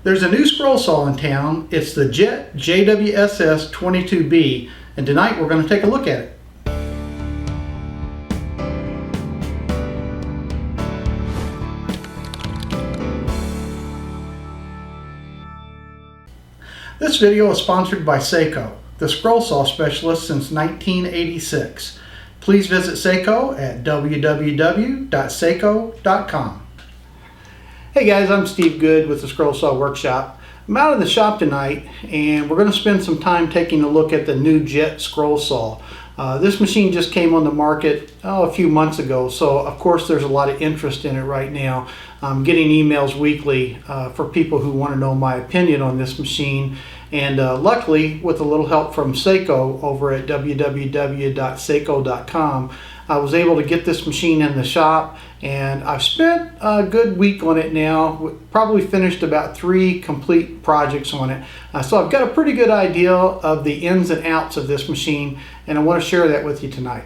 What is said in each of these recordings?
There's a new scroll saw in town. It's the JWSS-22B, and tonight we're going to take a look at it. This video is sponsored by Seiko, the scroll saw specialist since 1986. Please visit Seiko at www.seiko.com. Hey guys, I'm Steve Good with the Scroll Saw Workshop. I'm out in the shop tonight and we're going to spend some time taking a look at the new Jet Scroll Saw. This machine just came on the market a few months ago, so of course there's a lot of interest in it right now. I'm getting emails weekly for people who want to know my opinion on this machine, and luckily with a little help from Seiko over at www.seiko.com, I was able to get this machine in the shop, and I've spent a good week on it now. Probably finished about 3 complete projects on it. So I've got a pretty good idea of the ins and outs of this machine, and I want to share that with you tonight.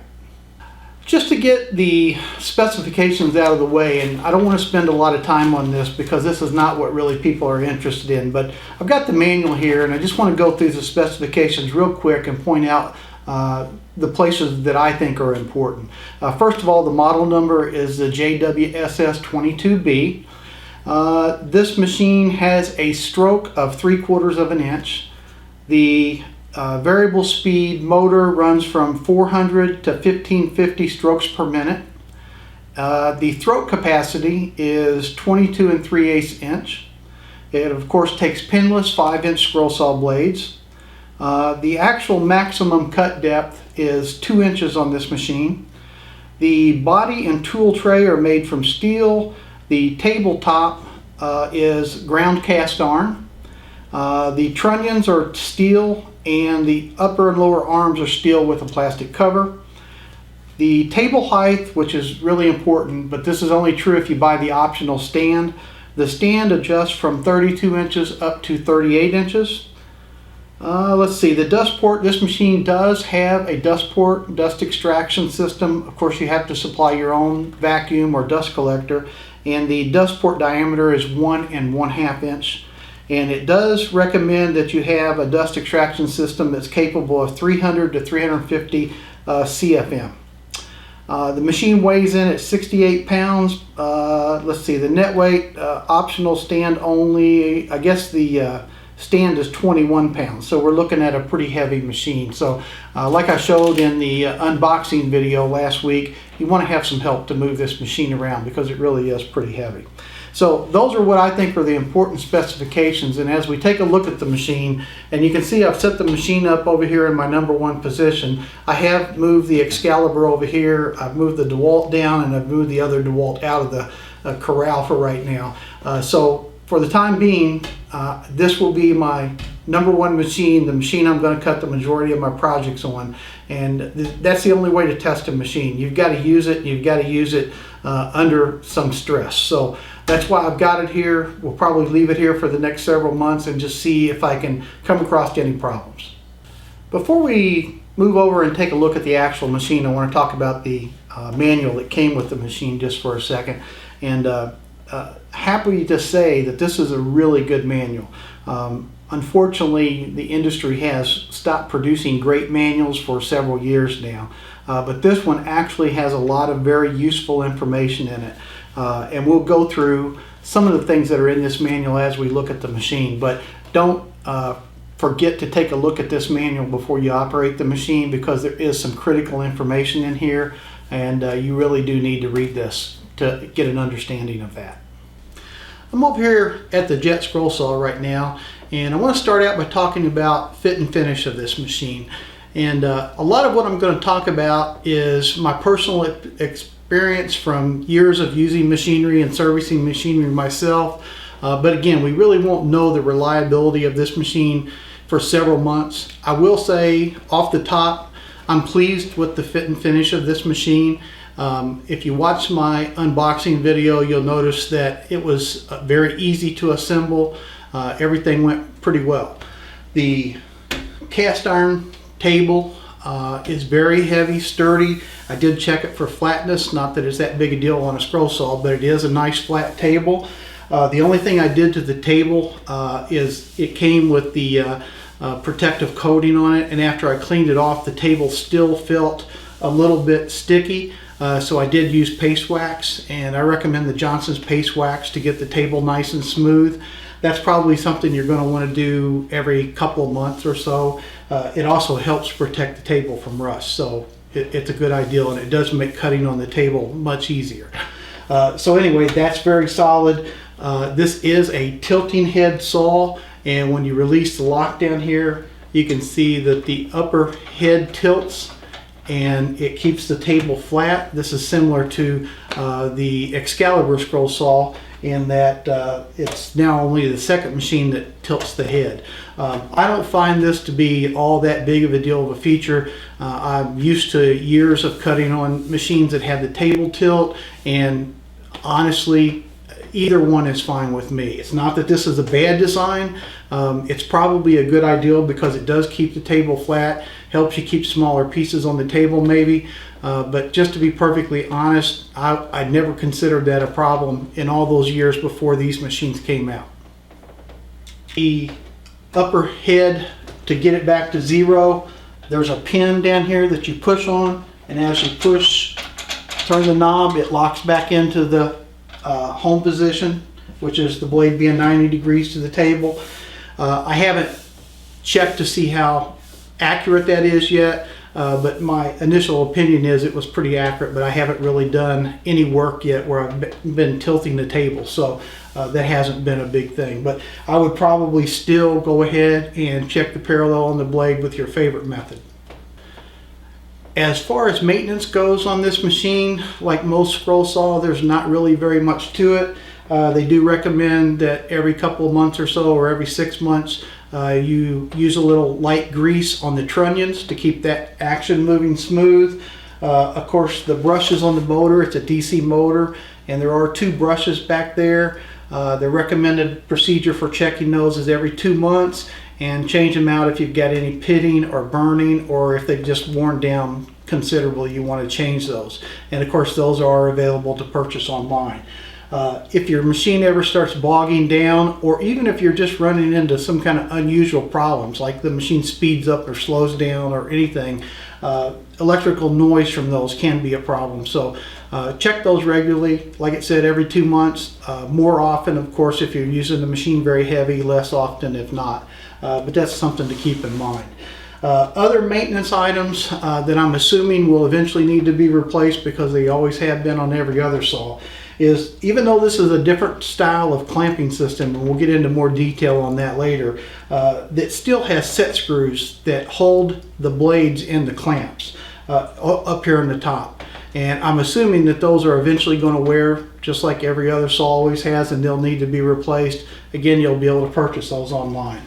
Just to get the specifications out of the way, and I don't want to spend a lot of time on this because this is not what really people are interested in, but I've got the manual here and I just want to go through the specifications real quick and point out the places that I think are important. First of all, the model number is the JWSS-22B. This machine has a stroke of 3/4 of an inch. The variable speed motor runs from 400 to 1550 strokes per minute. The throat capacity is 22 3/8 inch. It of course takes pinless 5-inch scroll saw blades. The actual maximum cut depth is 2 inches on this machine. The body and tool tray are made from steel. The tabletop is ground cast iron. The trunnions are steel, and the upper and lower arms are steel with a plastic cover. The table height, which is really important, but this is only true if you buy the optional stand. The stand adjusts from 32 inches up to 38 inches. Let's see, the dust port, this machine does have a dust port, dust extraction system. Of course, you have to supply your own vacuum or dust collector, and the dust port diameter is 1 1/2 inch. And it does recommend that you have a dust extraction system that's capable of 300 to 350 CFM. The machine weighs in at 68 pounds. Let's see, the net weight, optional stand only, I guess the stand is 21 pounds, so we're looking at a pretty heavy machine. So like I showed in the unboxing video last week, you want to have some help to move this machine around because it really is pretty heavy. So those are what I think are the important specifications, and as we take a look at the machine, and you can see I've set the machine up over here in my #1 position. I have moved the Excalibur over here, I've moved the DeWalt down, and I've moved the other DeWalt out of the corral for right now. So for the time being, this will be my #1 machine, the machine I'm going to cut the majority of my projects on, and that's the only way to test a machine. You've got to use it, you've got to use it under some stress. So that's why I've got it here. We'll probably leave it here for the next several months and just see if I can come across any problems. Before we move over and take a look at the actual machine, I want to talk about the manual that came with the machine just for a second. And happy to say that this is a really good manual. Unfortunately, the industry has stopped producing great manuals for several years now, but this one actually has a lot of very useful information in it. And we'll go through some of the things that are in this manual as we look at the machine, but don't forget to take a look at this manual before you operate the machine, because there is some critical information in here, and you really do need to read this to get an understanding of that. I'm over here at the Jet Scroll Saw right now, and I want to start out by talking about fit and finish of this machine. And a lot of what I'm going to talk about is my personal experience from years of using machinery and servicing machinery myself. But again, we really won't know the reliability of this machine for several months. I will say off the top, I'm pleased with the fit and finish of this machine. If you watch my unboxing video, you'll notice that it was very easy to assemble. Everything went pretty well. The cast iron table is very heavy, sturdy. I did check it for flatness, not that it's that big a deal on a scroll saw, but it is a nice flat table. The only thing I did to the table is it came with the protective coating on it, and after I cleaned it off, the table still felt a little bit sticky. So I did use paste wax, and I recommend the Johnson's paste wax to get the table nice and smooth. That's probably something you're going to want to do every couple of months or so. It also helps protect the table from rust, so it's a good idea, and it does make cutting on the table much easier. So anyway, that's very solid. This is a tilting head saw, and when you release the lock down here, you can see that the upper head tilts and it keeps the table flat. This is similar to the Excalibur scroll saw in that it's now only the second machine that tilts the head. I don't find this to be all that big of a deal of a feature. I'm used to years of cutting on machines that had the table tilt, and honestly, either one is fine with me. It's not that this is a bad design. It's probably a good idea because it does keep the table flat, helps you keep smaller pieces on the table maybe. But just to be perfectly honest, I never considered that a problem in all those years before these machines came out. The upper head, to get it back to zero, there's a pin down here that you push on, and as you push, turn the knob, it locks back into the home position, which is the blade being 90 degrees to the table. I haven't checked to see how accurate that is yet, but my initial opinion is it was pretty accurate, but I haven't really done any work yet where I've been tilting the table, so that hasn't been a big thing. But I would probably still go ahead and check the parallel on the blade with your favorite method. As far as maintenance goes on this machine, like most scroll saw, there's not really very much to it. They do recommend that every couple of months or so, or every 6 months, you use a little light grease on the trunnions to keep that action moving smooth. Of course, the brushes on the motor, it's a DC motor, and there are 2 brushes back there. The recommended procedure for checking those is every 2 months, and change them out if you've got any pitting or burning, or if they've just worn down considerably, you want to change those. And of course, those are available to purchase online. If your machine ever starts bogging down, or even if you're just running into some kind of unusual problems, like the machine speeds up or slows down or anything, electrical noise from those can be a problem. So check those regularly. Like I said, every 2 months. More often, of course, if you're using the machine very heavy, less often if not. But that's something to keep in mind. Other maintenance items that I'm assuming will eventually need to be replaced, because they always have been on every other saw, is even though this is a different style of clamping system, and we'll get into more detail on that later, that still has set screws that hold the blades in the clamps up here on the top. And I'm assuming that those are eventually going to wear, just like every other saw always has, and they'll need to be replaced. Again, you'll be able to purchase those online.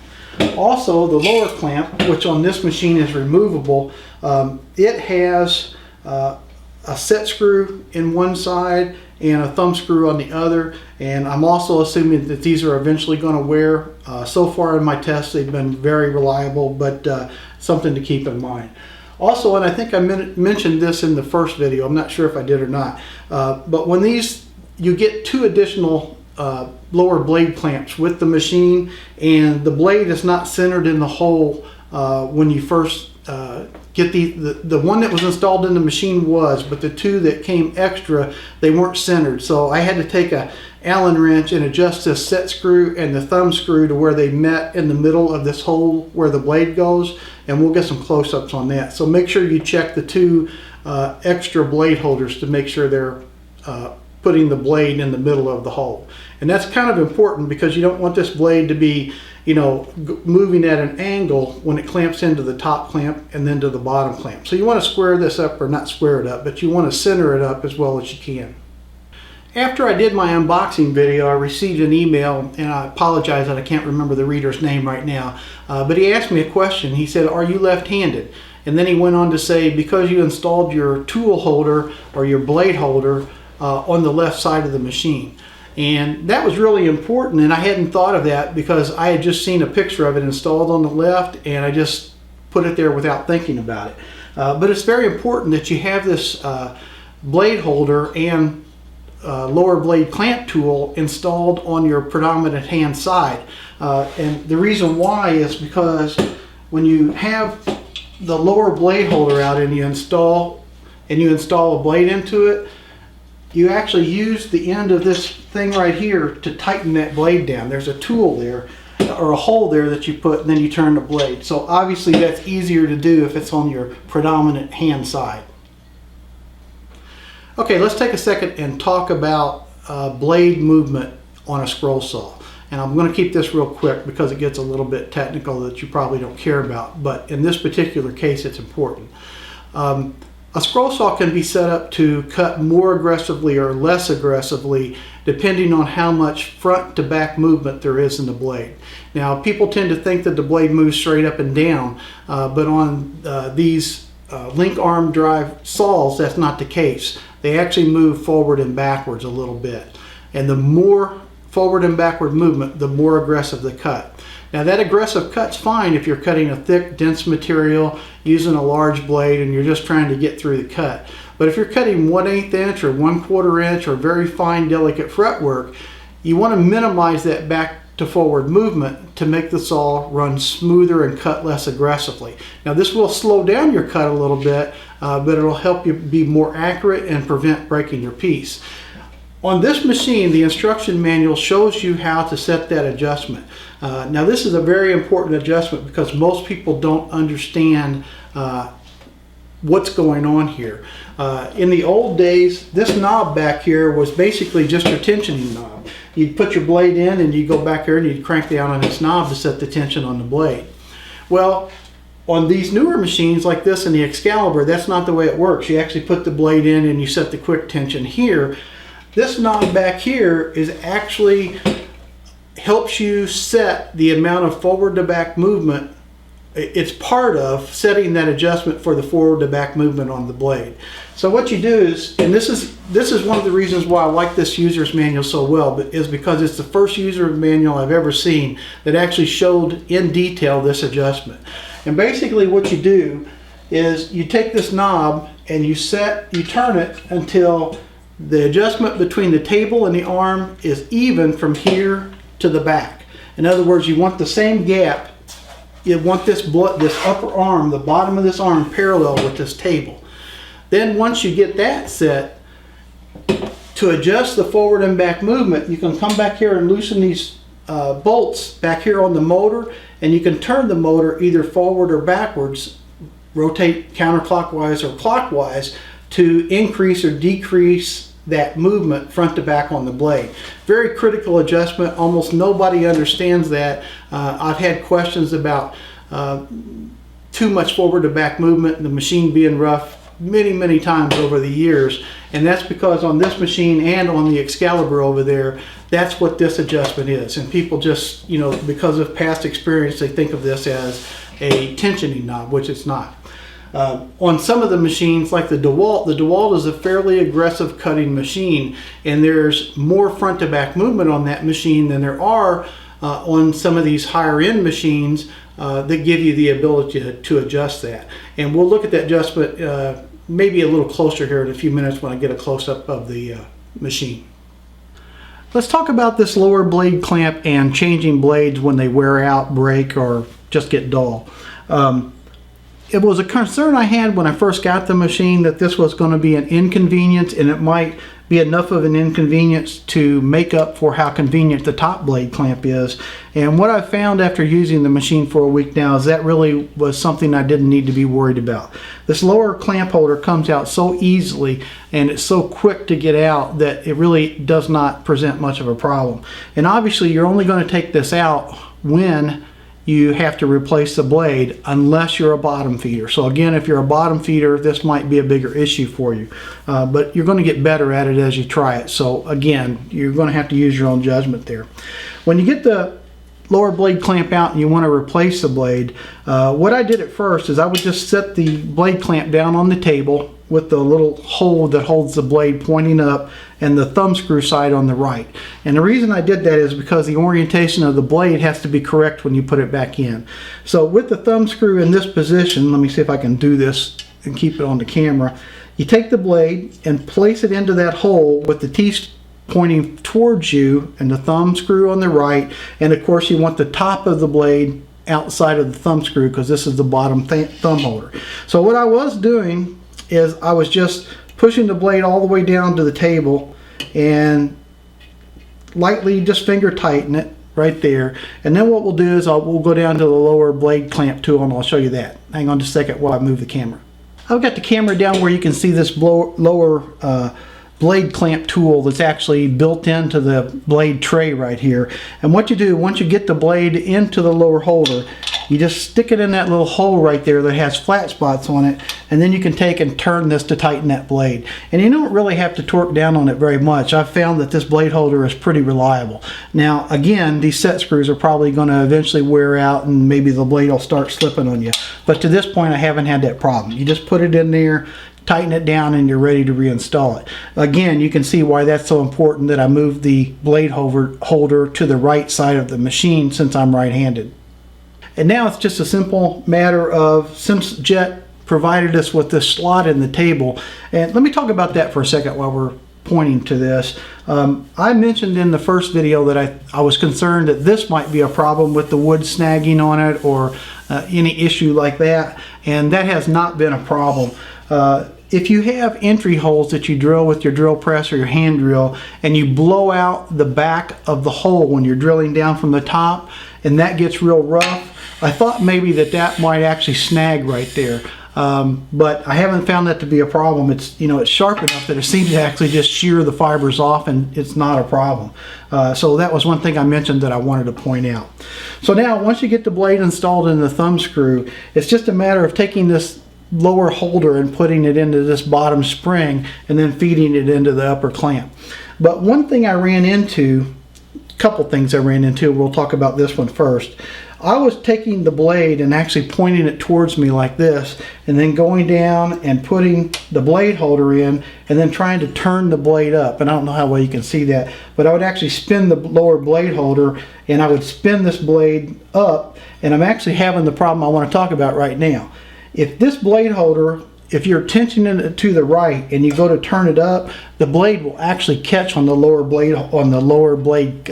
Also, the lower clamp, which on this machine is removable, it has a set screw in one side and a thumb screw on the other, and I'm also assuming that these are eventually going to wear. So far in my tests, they've been very reliable, but something to keep in mind. Also, and I think I mentioned this in the first video, I'm not sure if I did or not, but when you get 2 additional lower blade clamps with the machine, and the blade is not centered in the hole when you first get the one that was installed in the machine was, but the 2 that came extra, they weren't centered. So I had to take a Allen wrench and adjust this set screw and the thumb screw to where they met in the middle of this hole where the blade goes, and we'll get some close-ups on that. So make sure you check the 2 extra blade holders to make sure they're putting the blade in the middle of the hole. And that's kind of important, because you don't want this blade to be, moving at an angle when it clamps into the top clamp and then to the bottom clamp. So you want to square this up, or not square it up, but you want to center it up as well as you can. After I did my unboxing video, I received an email, and I apologize that I can't remember the reader's name right now, but he asked me a question. He said, "Are you left-handed?" And then he went on to say, because you installed your tool holder or your blade holder on the left side of the machine. And that was really important, and I hadn't thought of that because I had just seen a picture of it installed on the left, and I just put it there without thinking about it. But it's very important that you have this blade holder and lower blade clamp tool installed on your predominant hand side. And the reason why is because when you have the lower blade holder out and you install a blade into it, you actually use the end of this thing right here to tighten that blade down. There's a tool there, or a hole there that you put, and then you turn the blade. So obviously that's easier to do if it's on your predominant hand side. Okay, let's take a second and talk about blade movement on a scroll saw. And I'm going to keep this real quick because it gets a little bit technical that you probably don't care about, but in this particular case it's important. A scroll saw can be set up to cut more aggressively or less aggressively depending on how much front to back movement there is in the blade. Now, people tend to think that the blade moves straight up and down, but on these link arm drive saws, that's not the case. They actually move forward and backwards a little bit. And the more forward and backward movement, the more aggressive the cut. Now, that aggressive cut's fine if you're cutting a thick, dense material using a large blade and you're just trying to get through the cut. But if you're cutting 1/8 inch or 1/4 inch or very fine, delicate fretwork, you want to minimize that back to forward movement to make the saw run smoother and cut less aggressively. Now, this will slow down your cut a little bit, but it'll help you be more accurate and prevent breaking your piece. On this machine, the instruction manual shows you how to set that adjustment. Now, this is a very important adjustment because most people don't understand what's going on here. In the old days, this knob back here was basically just your tensioning knob. You'd put your blade in and you'd go back here and you'd crank down on this knob to set the tension on the blade. Well, on these newer machines like this and the Excalibur, that's not the way it works. You actually put the blade in and you set the quick tension here. This knob back here is actually helps you set the amount of forward to back movement. It's part of setting that adjustment for the forward to back movement on the blade. So what you do is, and this is one of the reasons why I like this user's manual so well, but is because it's the first user manual I've ever seen that actually showed in detail this adjustment. And basically what you do is you take this knob and you turn it until the adjustment between the table and the arm is even from here to the back. In other words, you want the same gap. You want this upper arm, the bottom of this arm, parallel with this table. Then once you get that set, to adjust the forward and back movement, you can come back here and loosen these bolts back here on the motor, and you can turn the motor either forward or backwards, rotate counterclockwise or clockwise to increase or decrease that movement front to back on the blade. Very critical adjustment. Almost nobody understands that. I've had questions about too much forward to back movement and the machine being rough many times over the years, and that's because on this machine and on the Excalibur over there, that's what this adjustment is. And people just, because of past experience, they think of this as a tensioning knob, which it's not. On some of the machines like the DeWalt is a fairly aggressive cutting machine, and there's more front to back movement on that machine than there are on some of these higher end machines that give you the ability to adjust that. And we'll look at that adjustment maybe a little closer here in a few minutes when I get a close-up of the machine. Let's talk about this lower blade clamp and changing blades when they wear out, break, or just get dull. It was a concern I had when I first got the machine that this was going to be an inconvenience, and it might be enough of an inconvenience to make up for how convenient the top blade clamp is. And what I've found after using the machine for a week now is that really was something I didn't need to be worried about. This lower clamp holder comes out so easily and it's so quick to get out that it really does not present much of a problem. And obviously you're only going to take this out when you have to replace the blade unless you're a bottom feeder. So again, if you're a bottom feeder, this might be a bigger issue for you, but you're going to get better at it as you try it. So again, you're going to have to use your own judgment there. When you get the lower blade clamp out and you want to replace the blade, what I did at first is I would just set the blade clamp down on the table with the little hole that holds the blade pointing up and the thumb screw side on the right. And the reason I did that is because the orientation of the blade has to be correct when you put it back in. So with the thumb screw in this position, let me see if I can do this and keep it on the camera. You take the blade and place it into that hole with the teeth pointing towards you and the thumb screw on the right, and of course you want the top of the blade outside of the thumb screw because this is the bottom thumb holder. So what I was doing is I was just pushing the blade all the way down to the table and lightly just finger tighten it right there, and then what we'll do is we'll go down to the lower blade clamp tool and I'll show you that. Hang on just a second while I move the camera. I've got the camera down where you can see this lower blade clamp tool that's actually built into the blade tray right here. And what you do, once you get the blade into the lower holder, you just stick it in that little hole right there that has flat spots on it, and then you can take and turn this to tighten that blade. And you don't really have to torque down on it very much. I've found that this blade holder is pretty reliable. Now again, these set screws are probably going to eventually wear out and maybe the blade will start slipping on you. But to this point I haven't had that problem. You just put it in there, tighten it down, and you're ready to reinstall it. Again, you can see why that's so important that I moved the blade holder to the right side of the machine since I'm right-handed. And now it's just a simple matter of, since Jet provided us with this slot in the table, and let me talk about that for a second while we're pointing to this. I mentioned in the first video that I was concerned that this might be a problem with the wood snagging on it or any issue like that, and that has not been a problem. If you have entry holes that you drill with your drill press or your hand drill and you blow out the back of the hole when you're drilling down from the top and that gets real rough, I thought maybe that might actually snag right there. But I haven't found that to be a problem. It's, you know, it's sharp enough that it seems to actually just shear the fibers off and it's not a problem. So that was one thing I mentioned that I wanted to point out. So now once you get the blade installed in the thumb screw, it's just a matter of taking this lower holder and putting it into this bottom spring and then feeding it into the upper clamp. But one thing I ran into, a couple things I ran into, we'll talk about this one first. I was taking the blade and actually pointing it towards me like this and then going down and putting the blade holder in and then trying to turn the blade up. And I don't know how well you can see that, but I would actually spin the lower blade holder and I would spin this blade up, and I'm actually having the problem I want to talk about right now. If this blade holder, if you're tensioning it to the right and you go to turn it up, the blade will actually catch on the lower blade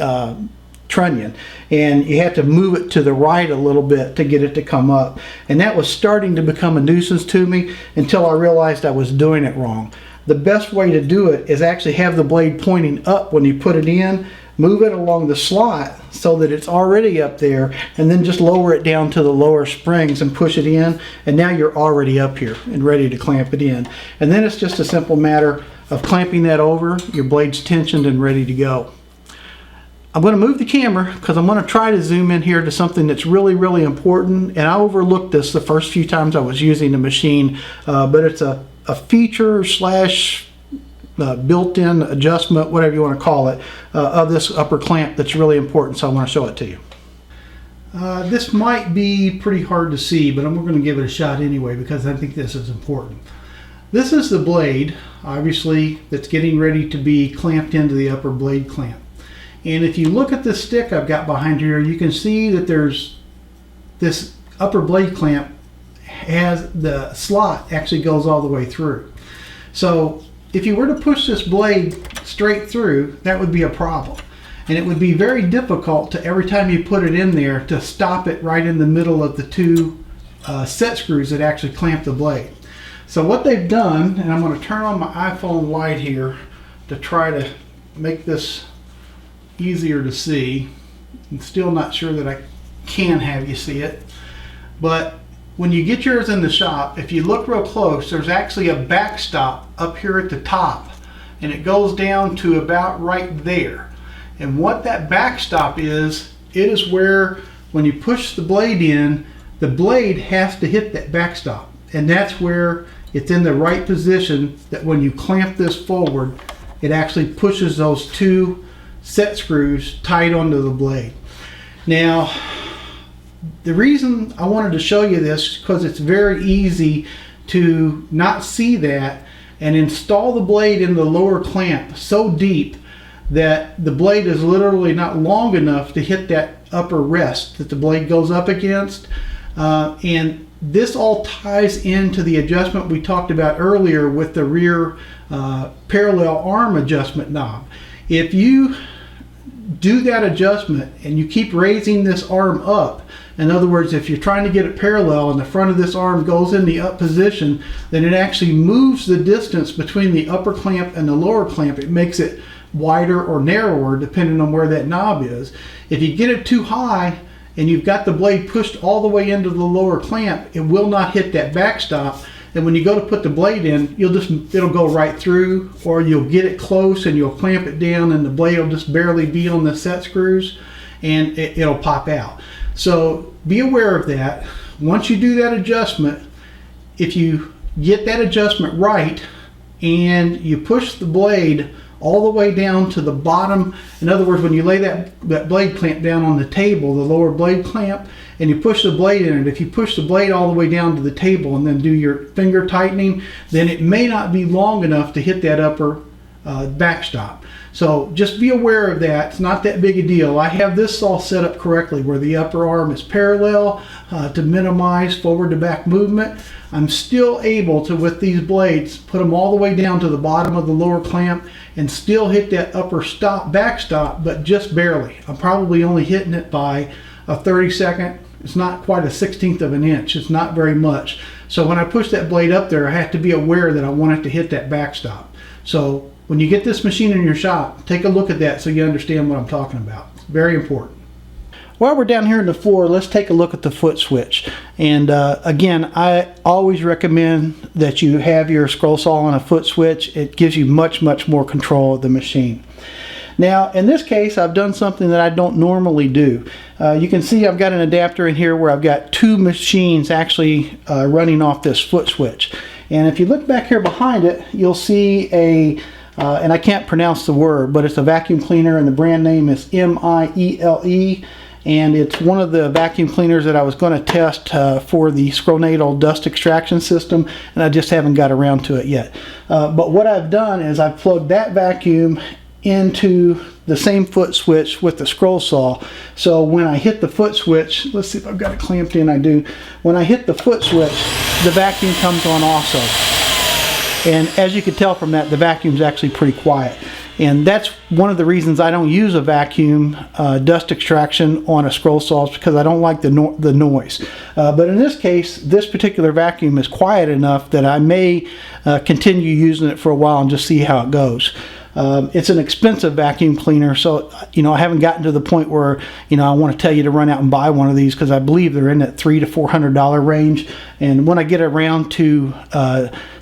trunnion, and you have to move it to the right a little bit to get it to come up. And that was starting to become a nuisance to me until I realized I was doing it wrong. The best way to do it is actually have the blade pointing up when you put it in, move it along the slot so that it's already up there, and then just lower it down to the lower springs and push it in, and now you're already up here and ready to clamp it in. And then it's just a simple matter of clamping that over, your blade's tensioned and ready to go. I'm going to move the camera because I'm going to try to zoom in here to something that's really, really important, and I overlooked this the first few times I was using the machine, but it's a feature slash built-in adjustment, whatever you want to call it, of this upper clamp that's really important, so I want to show it to you. This might be pretty hard to see, but I'm going to give it a shot anyway because I think this is important. This is the blade, obviously, that's getting ready to be clamped into the upper blade clamp. And if you look at this stick I've got behind here, you can see that there's this upper blade clamp has the slot actually goes all the way through. So if you were to push this blade straight through, that would be a problem. And it would be very difficult to, every time you put it in there, to stop it right in the middle of the two set screws that actually clamp the blade. So what they've done, and I'm going to turn on my iPhone light here to try to make this easier to see. I'm still not sure that I can have you see it, but when you get yours in the shop, if you look real close, there's actually a backstop up here at the top, and it goes down to about right there. And what that backstop is, it is where when you push the blade in, the blade has to hit that backstop, and that's where it's in the right position that when you clamp this forward, it actually pushes those two set screws tight onto the blade. Now, the reason I wanted to show you this is because it's very easy to not see that and install the blade in the lower clamp so deep that the blade is literally not long enough to hit that upper rest that the blade goes up against. And this all ties into the adjustment we talked about earlier with the rear parallel arm adjustment knob. If you do that adjustment and you keep raising this arm up, in other words, if you're trying to get it parallel and the front of this arm goes in the up position, then it actually moves the distance between the upper clamp and the lower clamp. It makes it wider or narrower depending on where that knob is. If you get it too high and you've got the blade pushed all the way into the lower clamp, it will not hit that backstop. And when you go to put the blade in, it'll go right through, or you'll get it close and you'll clamp it down and the blade will just barely be on the set screws and it'll pop out. So be aware of that. Once you do that adjustment, if you get that adjustment right and you push the blade all the way down to the bottom, in other words, when you lay that blade clamp down on the table, the lower blade clamp, and you push the blade in it, if you push the blade all the way down to the table and then do your finger tightening, then it may not be long enough to hit that upper backstop. So just be aware of that. It's not that big a deal. I have this saw set up correctly where the upper arm is parallel to minimize forward to back movement. I'm still able to, with these blades, put them all the way down to the bottom of the lower clamp and still hit that upper backstop, but just barely. I'm probably only hitting it by a 32nd. It's not quite a 1/16 of an inch. It's not very much. So when I push that blade up there, I have to be aware that I want it to hit that backstop. So when you get this machine in your shop, take a look at that so you understand what I'm talking about. It's very important. While we're down here on the floor, let's take a look at the foot switch. And again, I always recommend that you have your scroll saw on a foot switch. It gives you much more control of the machine. Now, in this case, I've done something that I don't normally do. You can see I've got an adapter in here where I've got two machines actually running off this foot switch. And if you look back here behind it, you'll see a and I can't pronounce the word, but it's a vacuum cleaner, and the brand name is MIELE, and it's one of the vacuum cleaners that I was going to test for the Scroll dust extraction system, and I just haven't got around to it yet. But what I've done is I've plugged that vacuum into the same foot switch with the scroll saw. So when I hit the foot switch, let's see if I've got it clamped in. I do. When I hit the foot switch, the vacuum comes on also. And as you can tell from that, the vacuum's actually pretty quiet. And that's one of the reasons I don't use a vacuum dust extraction on a scroll saw, because I don't like the noise. But in this case, this particular vacuum is quiet enough that I may continue using it for a while and just see how it goes. It's an expensive vacuum cleaner, so I haven't gotten to the point where I want to tell you to run out and buy one of these, because I believe they're in that $300 to $400 range. And when I get around to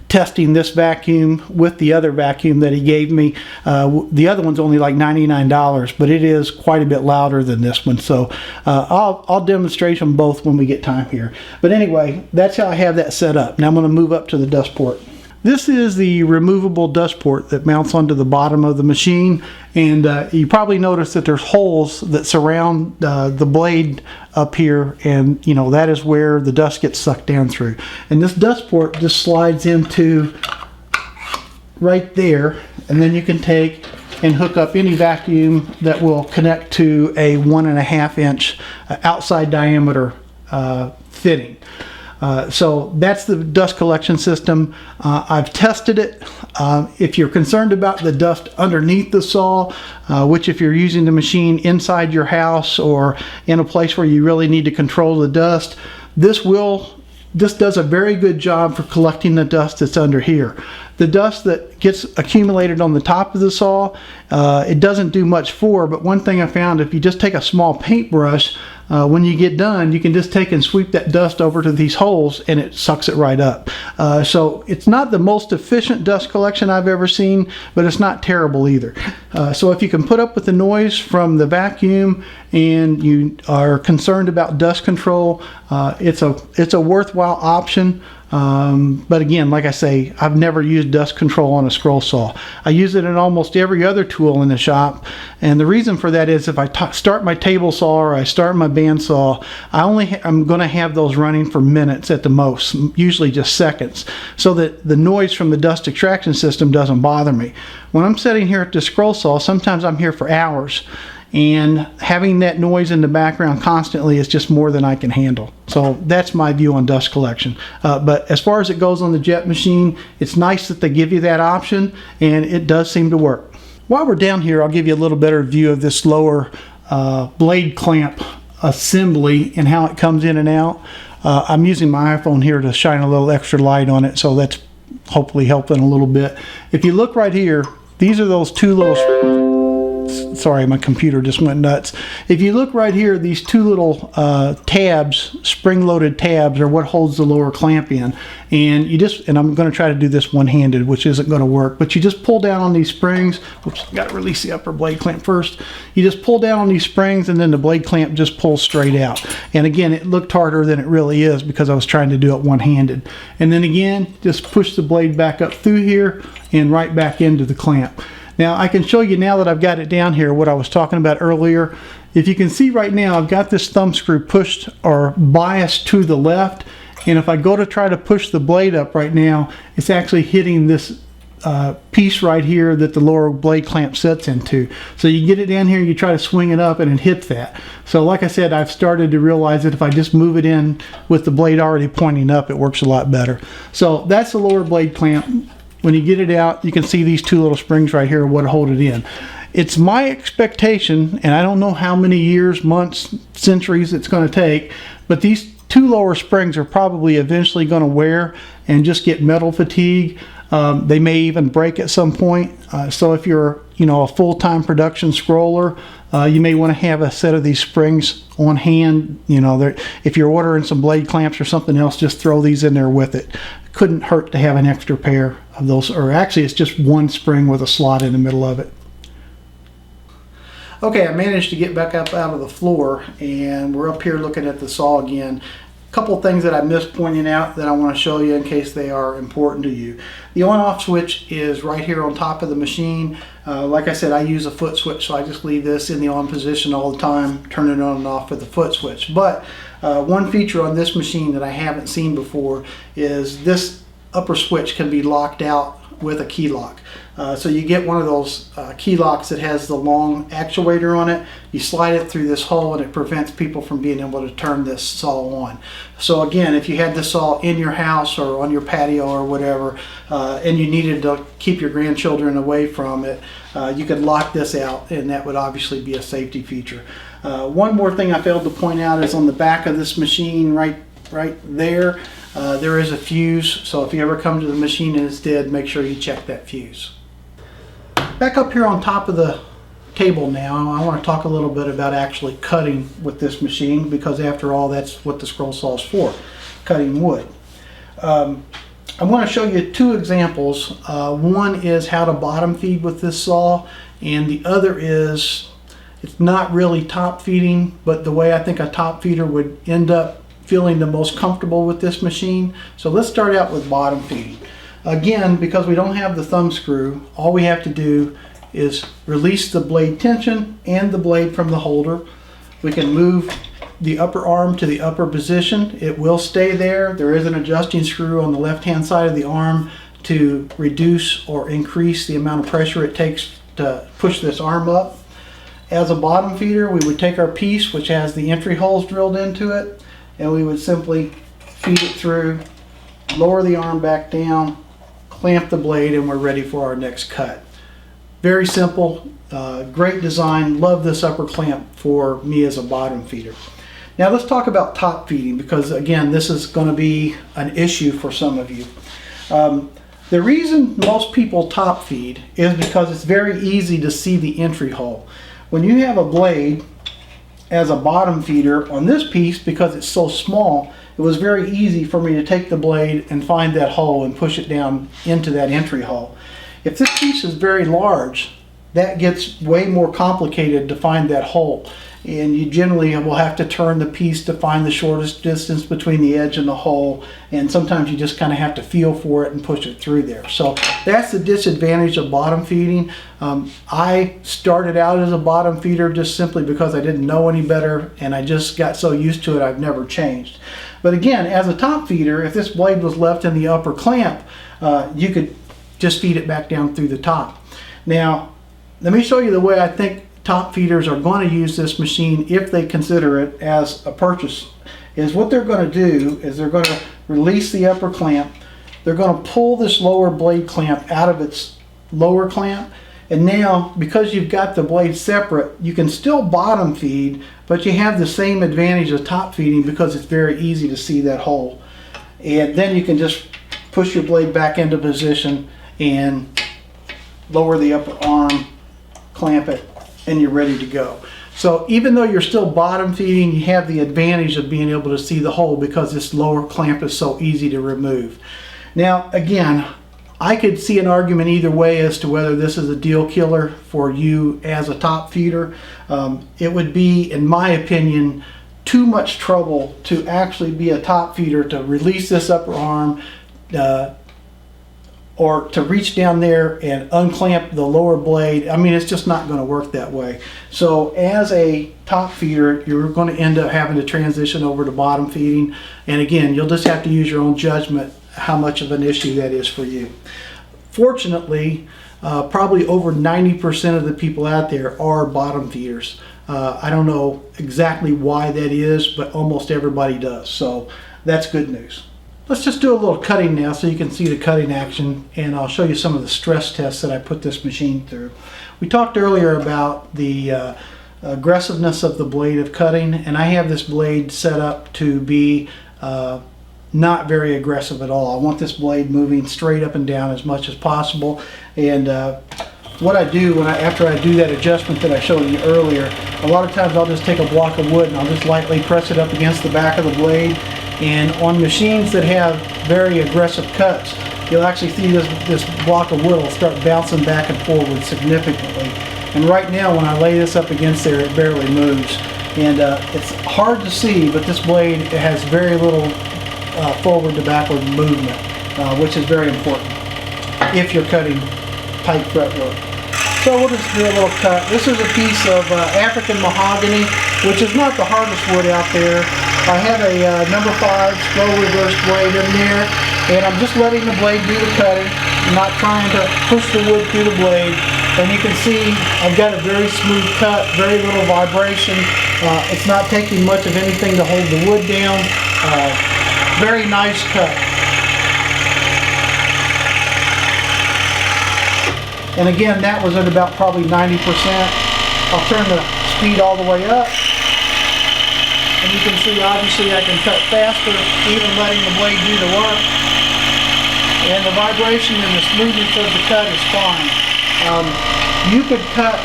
testing this vacuum with the other vacuum that he gave me, the other one's only like $99, but it is quite a bit louder than this one. So I'll demonstrate them both when we get time here. But anyway, that's how I have that set up. Now I'm going to move up to the dust port. This is the removable dust port that mounts onto the bottom of the machine, and you probably notice that there's holes that surround the blade up here, and that is where the dust gets sucked down through. And this dust port just slides into right there, and then you can take and hook up any vacuum that will connect to a 1.5 inch outside diameter fitting. So that's the dust collection system. I've tested it. If you're concerned about the dust underneath the saw, which if you're using the machine inside your house or in a place where you really need to control the dust, this does a very good job for collecting the dust that's under here. The dust that gets accumulated on the top of the saw, it doesn't do much for, but one thing I found, if you just take a small paintbrush, when you get done, you can just take and sweep that dust over to these holes and it sucks it right up. So it's not the most efficient dust collection I've ever seen, but it's not terrible either. So if you can put up with the noise from the vacuum and you are concerned about dust control, it's a worthwhile option. But again, like I say, I've never used dust control on a scroll saw. I use it in almost every other tool in the shop, and the reason for that is if I start my table saw or I start my bandsaw, I'm going to have those running for minutes at the most, usually just seconds, so that the noise from the dust extraction system doesn't bother me. When I'm sitting here at the scroll saw, sometimes I'm here for hours. and having that noise in the background constantly is just more than I can handle. So that's my view on dust collection. But as far as it goes on the jet machine, it's nice that they give you that option, and it does seem to work. While we're down here, I'll give you a little better view of this lower blade clamp assembly and how it comes in and out. I'm using my iPhone here to shine a little extra light on it, so that's hopefully helping a little bit. If you look right here, these are those two little, sorry, my computer just went nuts. If you look right here, these two little tabs, spring-loaded tabs, are what holds the lower clamp in. And you just, and I'm going to try to do this one-handed, which isn't going to work, but you just pull down on these springs. Oops, got to release the upper blade clamp first. You just pull down on these springs, and then the blade clamp just pulls straight out. And again, it looked harder than it really is because I was trying to do it one-handed. And then again, just push the blade back up through here and right back into the clamp. Now I can show you, now that I've got it down here, what I was talking about earlier. If you can see right now, I've got this thumb screw pushed or biased to the left, and if I go to try to push the blade up right now, it's actually hitting this piece right here that the lower blade clamp sets into. So you get it down here, you try to swing it up, and it hits that. So like I said, I've started to realize that if I just move it in with the blade already pointing up, it works a lot better. So that's the lower blade clamp. When you get it out, you can see these two little springs right here what hold it in. It's my expectation, and I don't know how many years, months, centuries it's going to take, but these two lower springs are probably eventually going to wear and just get metal fatigue. They may even break at some point. So if you're, a full-time production scroller, you may want to have a set of these springs on hand. If you're ordering some blade clamps or something else, just throw these in there with it. Couldn't hurt to have an extra pair of those, or actually it's just one spring with a slot in the middle of it. Okay, I managed to get back up out of the floor, and we're up here looking at the saw again. Couple things that I missed pointing out that I want to show you in case they are important to you. The on-off switch is right here on top of the machine. Like I said, I use a foot switch, so I just leave this in the on position all the time, turn it on and off with the foot switch. But one feature on this machine that I haven't seen before is this upper switch can be locked out with a key lock. So you get one of those key locks that has the long actuator on it. You slide it through this hole, and it prevents people from being able to turn this saw on. So again, if you had this saw in your house or on your patio or whatever, and you needed to keep your grandchildren away from it, you could lock this out, and that would obviously be a safety feature. One more thing I failed to point out is on the back of this machine right there, there is a fuse. So if you ever come to the machine and it's dead, make sure you check that fuse. Back up here on top of the table now, I want to talk a little bit about actually cutting with this machine, because after all, that's what the scroll saw is for, cutting wood. I want to show you two examples. One is how to bottom feed with this saw, and the other is, it's not really top feeding, but the way I think a top feeder would end up feeling the most comfortable with this machine. So let's start out with bottom feeding. Again, because we don't have the thumb screw, all we have to do is release the blade tension and the blade from the holder. We can move the upper arm to the upper position. It will stay there. There is an adjusting screw on the left-hand side of the arm to reduce or increase the amount of pressure it takes to push this arm up. As a bottom feeder, we would take our piece, which has the entry holes drilled into it, and we would simply feed it through, lower the arm back down, clamp the blade, and we're ready for our next cut. Very simple, great design. Love this upper clamp for me as a bottom feeder. Now let's talk about top feeding, because again, this is going to be an issue for some of you. The reason most people top feed is because it's very easy to see the entry hole. When you have a blade as a bottom feeder on this piece, because it's so small, it was very easy for me to take the blade and find that hole and push it down into that entry hole. If this piece is very large, that gets way more complicated to find that hole. And you generally will have to turn the piece to find the shortest distance between the edge and the hole. And sometimes you just kind of have to feel for it and push it through there. So that's the disadvantage of bottom feeding. I started out as a bottom feeder just simply because I didn't know any better, and I just got so used to it I've never changed. But again, as a top feeder, if this blade was left in the upper clamp, you could just feed it back down through the top. Now, let me show you the way I think top feeders are going to use this machine, if they consider it as a purchase, is what they're going to do is they're going to release the upper clamp. They're going to pull this lower blade clamp out of its lower clamp. And now, because you've got the blade separate, you can still bottom feed, but you have the same advantage of top feeding because it's very easy to see that hole. And then you can just push your blade back into position and lower the upper arm, clamp it, and you're ready to go. So even though you're still bottom feeding, you have the advantage of being able to see the hole because this lower clamp is so easy to remove. Now again, I could see an argument either way as to whether this is a deal killer for you as a top feeder. It would be, in my opinion, too much trouble to actually be a top feeder to release this upper arm or to reach down there and unclamp the lower blade. I mean, it's just not going to work that way. So as a top feeder, you're going to end up having to transition over to bottom feeding. And again, you'll just have to use your own judgment how much of an issue that is for you. Fortunately, probably over 90% of the people out there are bottom feeders. I don't know exactly why that is, but almost everybody does. So that's good news. Let's just do a little cutting now so you can see the cutting action, and I'll show you some of the stress tests that I put this machine through. We talked earlier about the aggressiveness of the blade of cutting, and I have this blade set up to be not very aggressive at all. I want this blade moving straight up and down as much as possible. And what I do after I do that adjustment that I showed you earlier, a lot of times I'll just take a block of wood and I'll just lightly press it up against the back of the blade. And on machines that have very aggressive cuts, you'll actually see this block of wood will start bouncing back and forward significantly. And right now when I lay this up against there, it barely moves. And it's hard to see, but this blade has very little forward to backward movement, which is very important if you're cutting tight fretwork. So we'll just do a little cut. This is a piece of African mahogany, which is not the hardest wood out there. I have a number 5 slow reverse blade in there, and I'm just letting the blade do the cutting. I'm not trying to push the wood through the blade. And you can see I've got a very smooth cut, very little vibration. It's not taking much of anything to hold the wood down. Very nice cut. And again, that was at about probably 90%. I'll turn the speed all the way up. And you can see obviously I can cut faster, even letting the blade do the work. And the vibration and the smoothness of the cut is fine. You could cut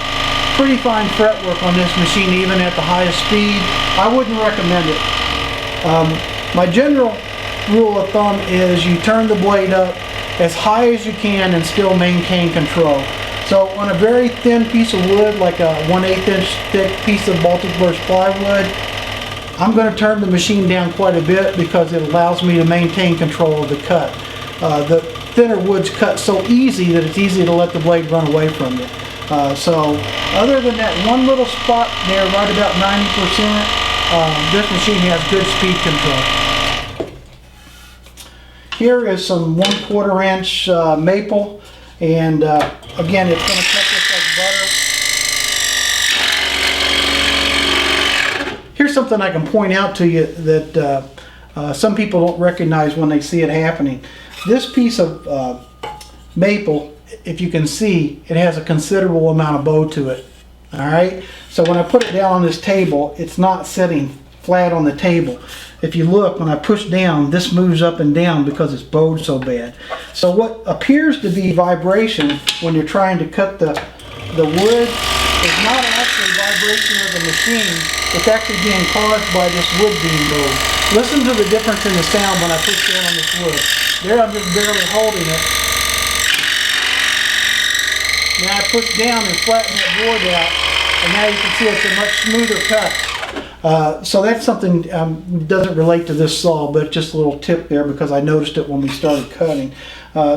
pretty fine fretwork on this machine even at the highest speed. I wouldn't recommend it. My general rule of thumb is you turn the blade up as high as you can and still maintain control. So on a very thin piece of wood, like a 1/8 inch thick piece of Baltic birch plywood, I'm going to turn the machine down quite a bit because it allows me to maintain control of the cut. The thinner woods cut so easy that it's easy to let the blade run away from you. So other than that one little spot there, right about 90%, this machine has good speed control. Here is some 1/4 inch maple, and again, it's going to cut this like butter. Here's something I can point out to you that some people don't recognize when they see it happening. This piece of maple, if you can see, it has a considerable amount of bow to it. All right, so when I put it down on this table, it's not sitting flat on the table. If you look, when I push down, this moves up and down because it's bowed so bad. So what appears to be vibration when you're trying to cut the wood is not actually vibration of the machine. It's actually being caused by this wood being bowed. Listen to the difference in the sound when I push down on this wood. There I'm just barely holding it. Now I push down and flatten that board out, and now you can see it's a much smoother cut. So that's something doesn't relate to this saw, but just a little tip there because I noticed it when we started cutting.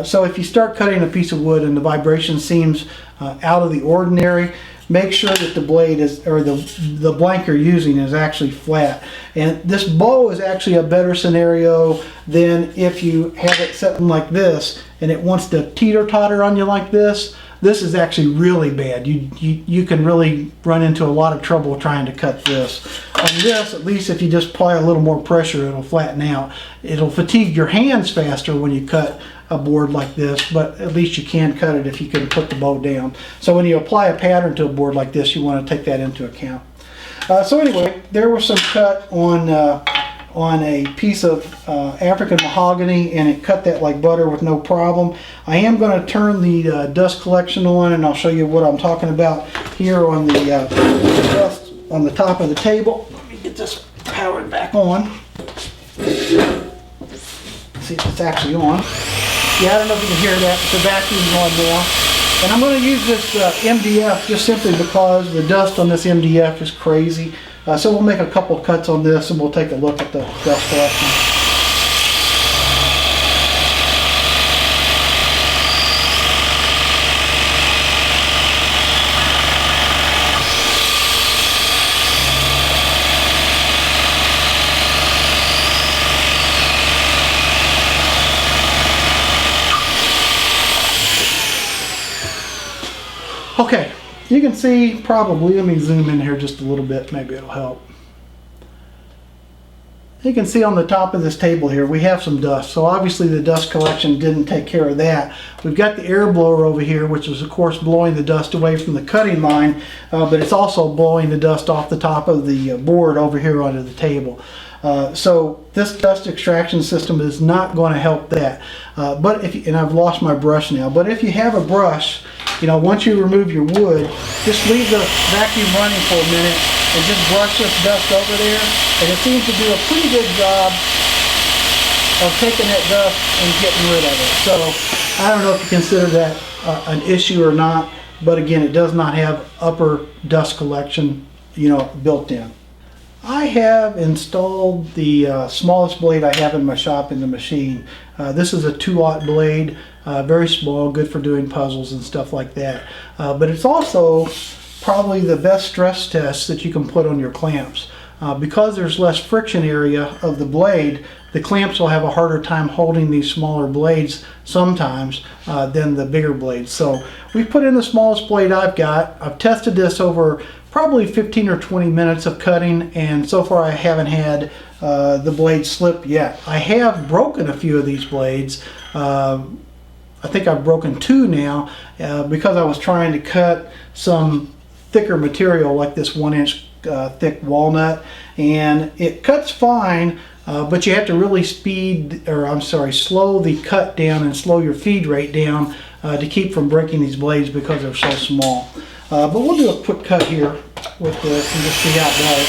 So if you start cutting a piece of wood and the vibration seems out of the ordinary, make sure that the blade is, or the blank you're using is actually flat. And this bow is actually a better scenario than if you have it something like this and it wants to teeter-totter on you like this. this is actually really bad. You can really run into a lot of trouble trying to cut this. On this, at least if you just apply a little more pressure, it'll flatten out. It'll fatigue your hands faster when you cut a board like this, but at least you can cut it if you can put the bow down. So when you apply a pattern to a board like this, you want to take that into account. So anyway, there was some cut on a piece of African mahogany, and it cut that like butter with no problem. I am going to turn the dust collection on, and I'll show you what I'm talking about here on the dust on the top of the table. Let me get this powered back on. See if it's actually on. Yeah, I don't know if you can hear that, but the vacuum's on now. And I'm going to use this MDF just simply because the dust on this MDF is crazy. So we'll make a couple cuts on this, and we'll take a look at the dust collection. Okay, you can see probably, let me zoom in here just a little bit, maybe it'll help. You can see on the top of this table here, we have some dust. So obviously the dust collection didn't take care of that. We've got the air blower over here, which is of course blowing the dust away from the cutting line, but it's also blowing the dust off the top of the board over here onto the table. So this dust extraction system is not going to help that. But if you, and I've lost my brush now, but if you have a brush, you know, once you remove your wood, just leave the vacuum running for a minute and just brush this dust over there, and it seems to do a pretty good job of taking that dust and getting rid of it. So I don't know if you consider that an issue or not, but again, it does not have upper dust collection, you know, built in. I have installed the smallest blade I have in my shop in the machine. This is a 2/0 blade, very small, good for doing puzzles and stuff like that. But it's also probably the best stress test that you can put on your clamps. Because there's less friction area of the blade, the clamps will have a harder time holding these smaller blades sometimes than the bigger blades. So we put in the smallest blade I've got. I've tested this over probably 15 or 20 minutes of cutting, and so far I haven't had the blade slip yet. I have broken a few of these blades. I think I've broken 2 now because I was trying to cut some thicker material like this 1-inch thick walnut, and it cuts fine, but you have to really slow the cut down and slow your feed rate down to keep from breaking these blades because they're so small. But we'll do a quick cut here with this and just see how it goes.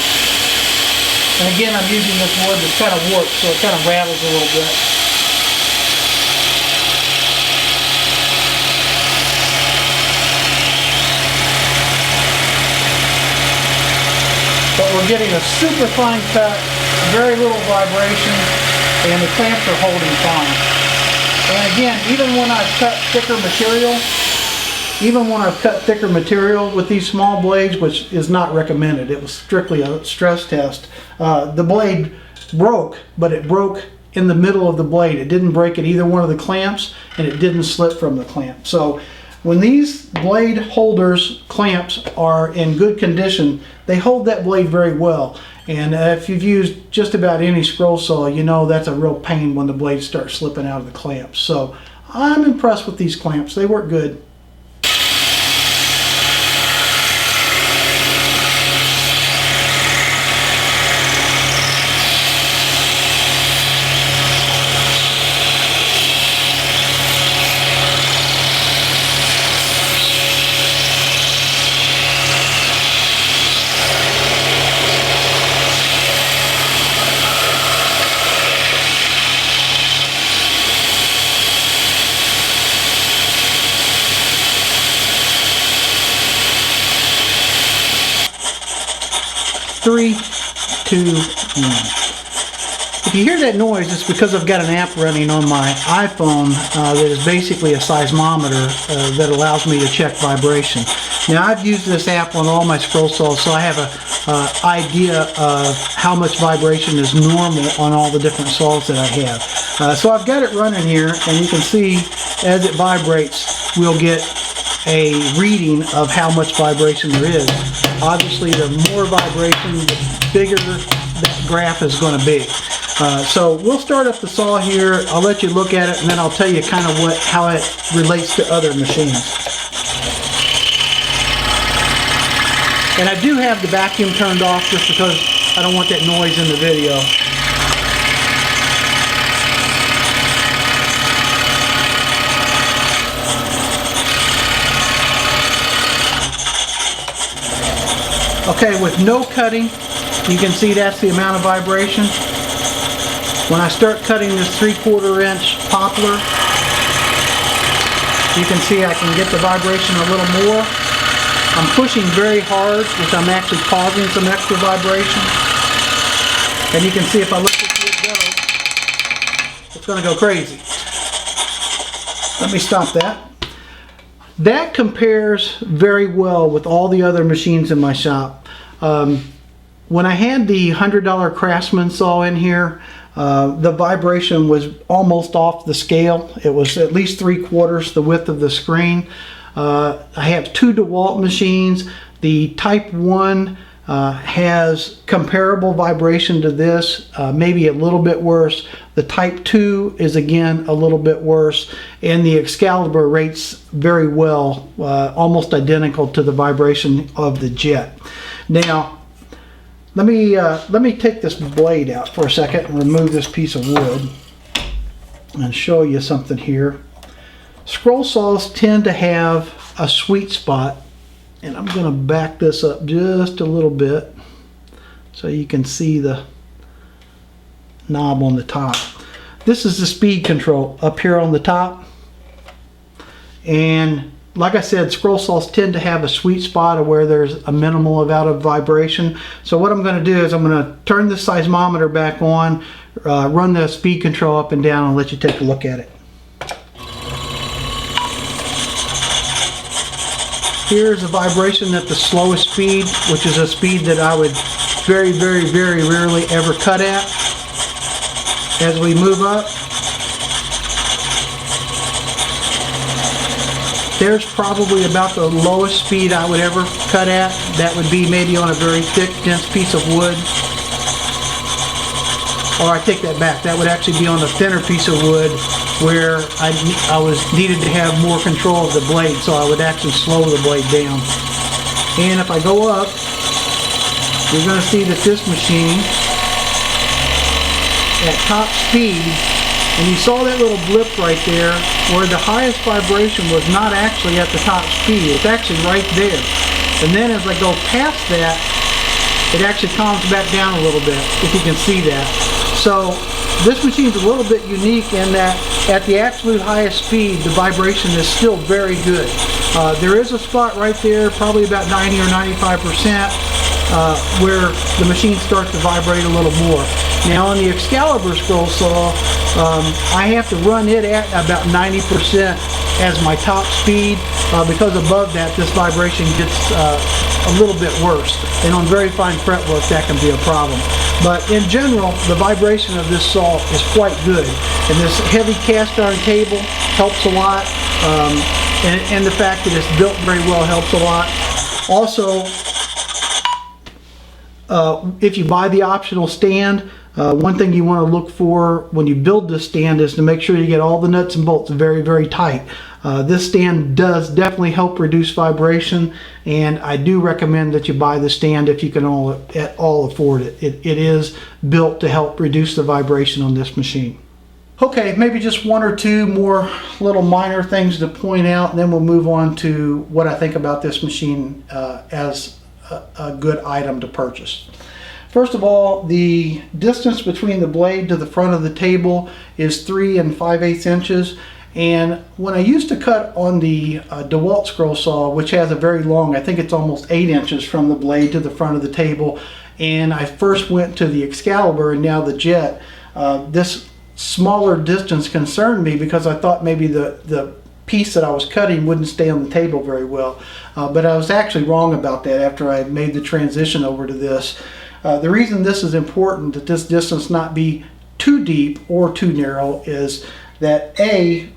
And again, I'm using this wood that's kind of warped, so it kind of rattles a little bit. But we're getting a super fine cut, very little vibration, and the clamps are holding fine. And again, even when I've cut thicker material with these small blades, which is not recommended, it was strictly a stress test, the blade broke, but it broke in the middle of the blade. It didn't break at either one of the clamps, and it didn't slip from the clamp. So when these blade holders clamps are in good condition, they hold that blade very well. And if you've used just about any scroll saw, you know that's a real pain when the blades start slipping out of the clamps. So I'm impressed with these clamps. They work good. Three, 2, 1. If you hear that noise, it's because I've got an app running on my iPhone that is basically a seismometer that allows me to check vibration. Now, I've used this app on all my scroll saws, so I have an idea of how much vibration is normal on all the different saws that I have. So I've got it running here, and you can see as it vibrates, we'll get a reading of how much vibration there is. Obviously, the more vibration, the bigger that graph is going to be. So we'll start up the saw here. I'll let you look at it, and then I'll tell you kind of how it relates to other machines. And I do have the vacuum turned off just because I don't want that noise in the video. Okay, with no cutting, you can see that's the amount of vibration. When I start cutting this 3/4 inch poplar, you can see I can get the vibration a little more. I'm pushing very hard, which I'm actually causing some extra vibration. And you can see if I let this wood go, it's going to go crazy. Let me stop that. That compares very well with all the other machines in my shop. When I had the $100 Craftsman saw in here, the vibration was almost off the scale. It was at least 3/4 the width of the screen. I have two DeWalt machines. The Type 1 has comparable vibration to this, maybe a little bit worse. The Type 2 is again a little bit worse, and the Excalibur rates very well, almost identical to the vibration of the Jet. Now, let me take this blade out for a second and remove this piece of wood and show you something here. Scroll saws tend to have a sweet spot, and I'm going to back this up just a little bit so you can see the knob on the top. This is the speed control up here on the top, and like I said, scroll saws tend to have a sweet spot of where there's a minimal amount of vibration. So what I'm going to do is I'm going to turn the seismometer back on, run the speed control up and down, and let you take a look at it. Here's a vibration at the slowest speed, which is a speed that I would very, very, very rarely ever cut at. As we move up, there's probably about the lowest speed I would ever cut at. That would be maybe on a very thick, dense piece of wood. Or I take that back, that would actually be on a thinner piece of wood where I needed to have more control of the blade, so I would actually slow the blade down. And if I go up, you're going to see that this machine at top speed, and you saw that little blip right there where the highest vibration was not actually at the top speed, it's actually right there. And then as I go past that, it actually calms back down a little bit, if you can see that. So this machine's a little bit unique in that at the absolute highest speed, the vibration is still very good. There is a spot right there, probably about 90 or 95%, where the machine starts to vibrate a little more. Now on the Excalibur scroll saw, I have to run it at about 90% as my top speed, because above that this vibration gets a little bit worse, and on very fine fretwork that can be a problem. But in general, the vibration of this saw is quite good, and this heavy cast iron table helps a lot, and the fact that it's built very well helps a lot. Also, if you buy the optional stand, one thing you want to look for when you build this stand is to make sure you get all the nuts and bolts very, very tight. This stand does definitely help reduce vibration, and I do recommend that you buy the stand if you can at all afford it. It is built to help reduce the vibration on this machine. Okay, maybe just one or two more little minor things to point out, and then we'll move on to what I think about this machine as a good item to purchase. First of all, the distance between the blade to the front of the table is 3 5/8 inches. And when I used to cut on the DeWalt scroll saw, which has a very long, I think it's almost 8 inches from the blade to the front of the table, and I first went to the Excalibur and now the Jet, this smaller distance concerned me because I thought maybe the piece that I was cutting wouldn't stay on the table very well. But I was actually wrong about that after I made the transition over to this. The reason this is important, that this distance not be too deep or too narrow, is that A,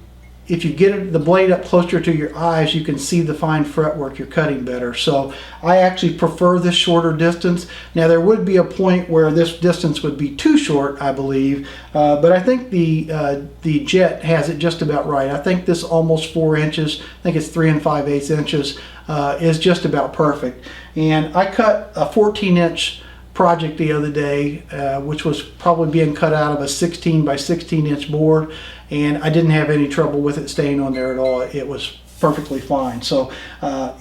if you get the blade up closer to your eyes, you can see the fine fretwork you're cutting better. So I actually prefer this shorter distance. Now there would be a point where this distance would be too short, I believe, but I think the Jet has it just about right. I think this almost 4 inches, I think it's 3 5/8 inches, is just about perfect. And I cut a 14-inch project the other day, which was probably being cut out of a 16 by 16 inch board, and I didn't have any trouble with it staying on there at all. It was perfectly fine. So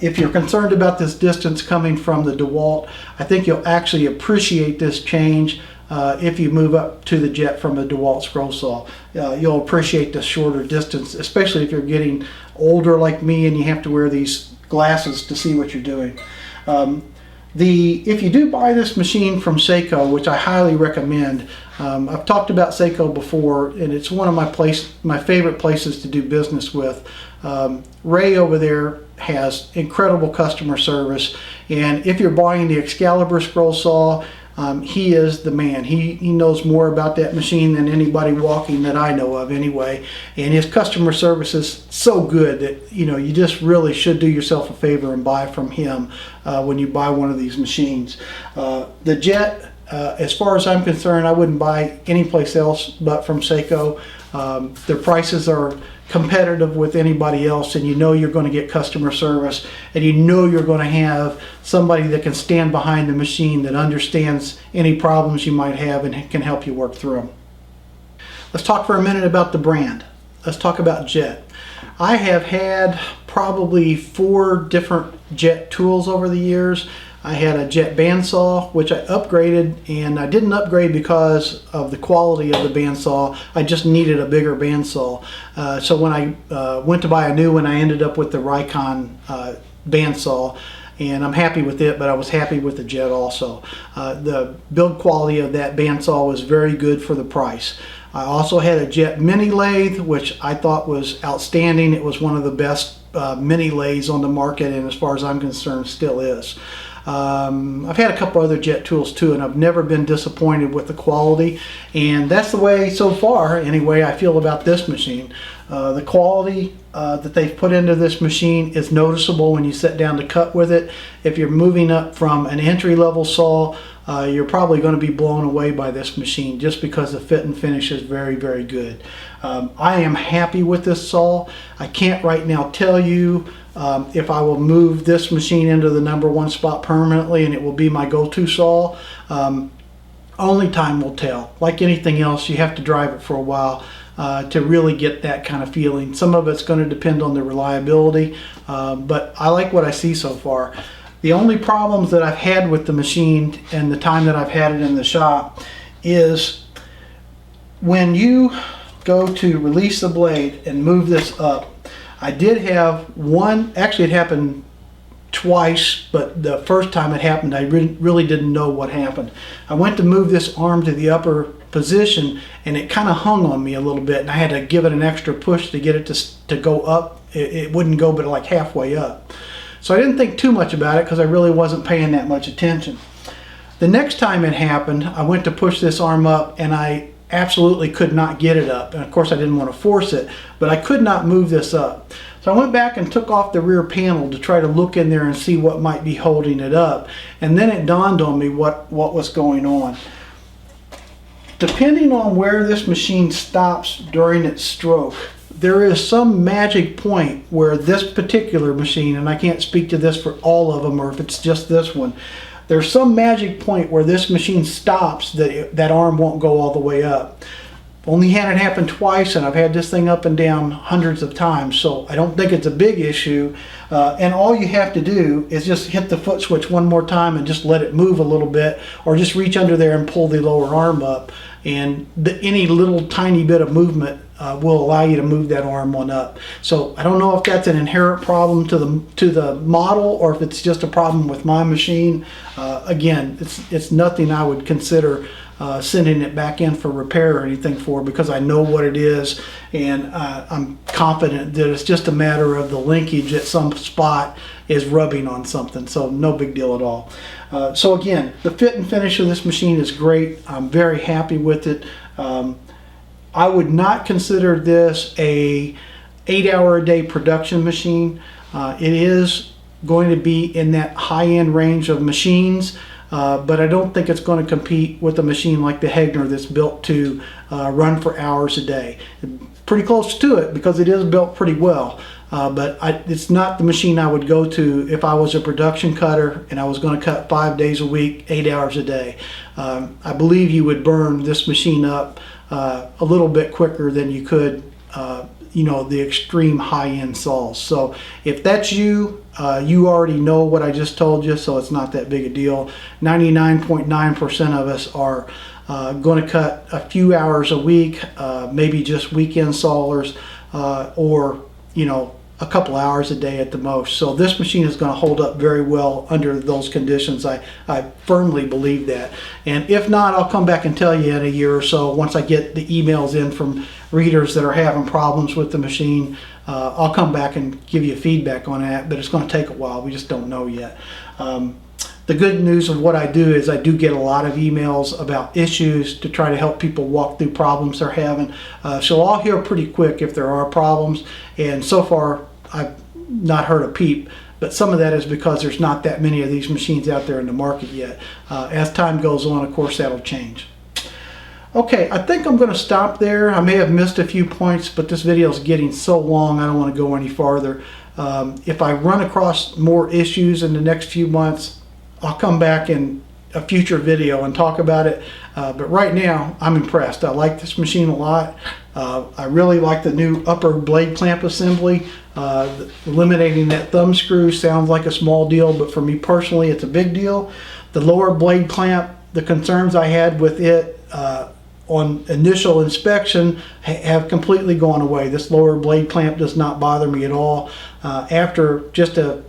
if you're concerned about this distance coming from the DeWalt, I think you'll actually appreciate this change if you move up to the Jet from a DeWalt scroll saw. You'll appreciate the shorter distance, especially if you're getting older like me and you have to wear these glasses to see what you're doing. If you do buy this machine from Seiko, which I highly recommend, I've talked about Seiko before, and it's one of my favorite places to do business with. Ray over there has incredible customer service, and if you're buying the Excalibur scroll saw, he is the man. He knows more about that machine than anybody walking that I know of anyway, and his customer service is so good that you just really should do yourself a favor and buy from him when you buy one of these machines. The Jet, as far as I'm concerned, I wouldn't buy anyplace else but from Seiko. Their prices are competitive with anybody else, and you're going to get customer service, and you're going to have somebody that can stand behind the machine that understands any problems you might have and can help you work through them. Let's talk for a minute about the brand. Let's talk about Jet. I have had probably 4 different Jet tools over the years. I had a Jet bandsaw, which I upgraded, and I didn't upgrade because of the quality of the bandsaw. I just needed a bigger bandsaw. So when I went to buy a new one, I ended up with the Rikon bandsaw, and I'm happy with it, but I was happy with the Jet also. The build quality of that bandsaw was very good for the price. I also had a Jet mini lathe, which I thought was outstanding. It was one of the best mini lathes on the market, and as far as I'm concerned, still is. I've had a couple other Jet tools too, and I've never been disappointed with the quality, and that's the way so far anyway I feel about this machine. The quality that they've put into this machine is noticeable when you sit down to cut with it. If you're moving up from an entry-level saw, you're probably going to be blown away by this machine just because the fit and finish is very, very good. I am happy with this saw. I can't right now tell you if I will move this machine into the #1 spot permanently and it will be my go-to saw. Only time will tell. Like anything else, you have to drive it for a while to really get that kind of feeling. Some of it's going to depend on the reliability, but I like what I see so far. The only problems that I've had with the machine and the time that I've had it in the shop is when you go to release the blade and move this up. I did have one, actually it happened twice, but the first time it happened I really didn't know what happened. I went to move this arm to the upper position and it kind of hung on me a little bit, and I had to give it an extra push to get it to go up. It wouldn't go but like halfway up. So I didn't think too much about it because I really wasn't paying that much attention. The next time it happened, I went to push this arm up and I absolutely could not get it up. And of course I didn't want to force it, but I could not move this up. So I went back and took off the rear panel to try to look in there and see what might be holding it up. And then it dawned on me what was going on. Depending on where this machine stops during its stroke, there is some magic point where this particular machine, and I can't speak to this for all of them or if it's just this one, there's some magic point where this machine stops that arm won't go all the way up. Only had it happen twice, and I've had this thing up and down hundreds of times, so I don't think it's a big issue. And all you have to do is just hit the foot switch one more time and just let it move a little bit, or just reach under there and pull the lower arm up, and any little tiny bit of movement will allow you to move that arm on up. So I don't know if that's an inherent problem to the model or if it's just a problem with my machine. Again, it's nothing I would consider sending it back in for repair or anything for, because I know what it is, and I'm confident that it's just a matter of the linkage at some spot is rubbing on something, so no big deal at all. So again, the fit and finish of this machine is great. I'm very happy with it. I would not consider this a 8-hour-a-day production machine. It is going to be in that high-end range of machines, but I don't think it's going to compete with a machine like the Hegner that's built to run for hours a day. Pretty close to it because it is built pretty well, but it's not the machine I would go to if I was a production cutter and I was going to cut 5 days a week, 8 hours a day. I believe you would burn this machine up a little bit quicker than you could the extreme high-end saws. So if that's you, you already know what I just told you, so it's not that big a deal. 99.9% of us are going to cut a few hours a week, maybe just weekend sawers, or a couple hours a day at the most. So this machine is going to hold up very well under those conditions. I firmly believe that. And if not, I'll come back and tell you in a year or so once I get the emails in from readers that are having problems with the machine. I'll come back and give you feedback on that, but it's going to take a while. We just don't know yet. The good news of what I do is I do get a lot of emails about issues to try to help people walk through problems they're having. So I'll hear pretty quick if there are problems, and so far I've not heard a peep, but some of that is because there's not that many of these machines out there in the market yet. As time goes on, of course, that'll change. Okay, I think I'm going to stop there. I may have missed a few points, but this video is getting so long I don't want to go any farther. If I run across more issues in the next few months, I'll come back in a future video and talk about it. But right now, I'm impressed. I like this machine a lot. I really like the new upper blade clamp assembly. Eliminating that thumb screw sounds like a small deal, but for me personally, it's a big deal. The lower blade clamp, the concerns I had with it on initial inspection have completely gone away. This lower blade clamp does not bother me at all. After just a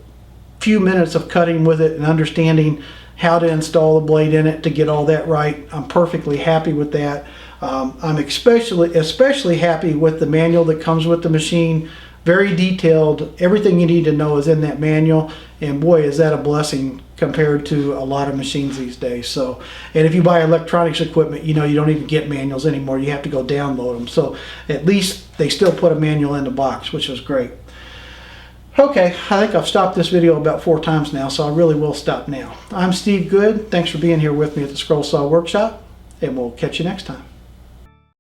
few minutes of cutting with it and understanding how to install the blade in it to get all that right, I'm perfectly happy with that. I'm especially happy with the manual that comes with the machine. Very detailed. Everything you need to know is in that manual, and boy, is that a blessing compared to a lot of machines these days. So, and if you buy electronics equipment, you don't even get manuals anymore. You have to go download them. So at least they still put a manual in the box, which was great. Okay, I think I've stopped this video about 4 times now, so I really will stop now. I'm Steve Good. Thanks for being here with me at the Scroll Saw Workshop, and we'll catch you next time.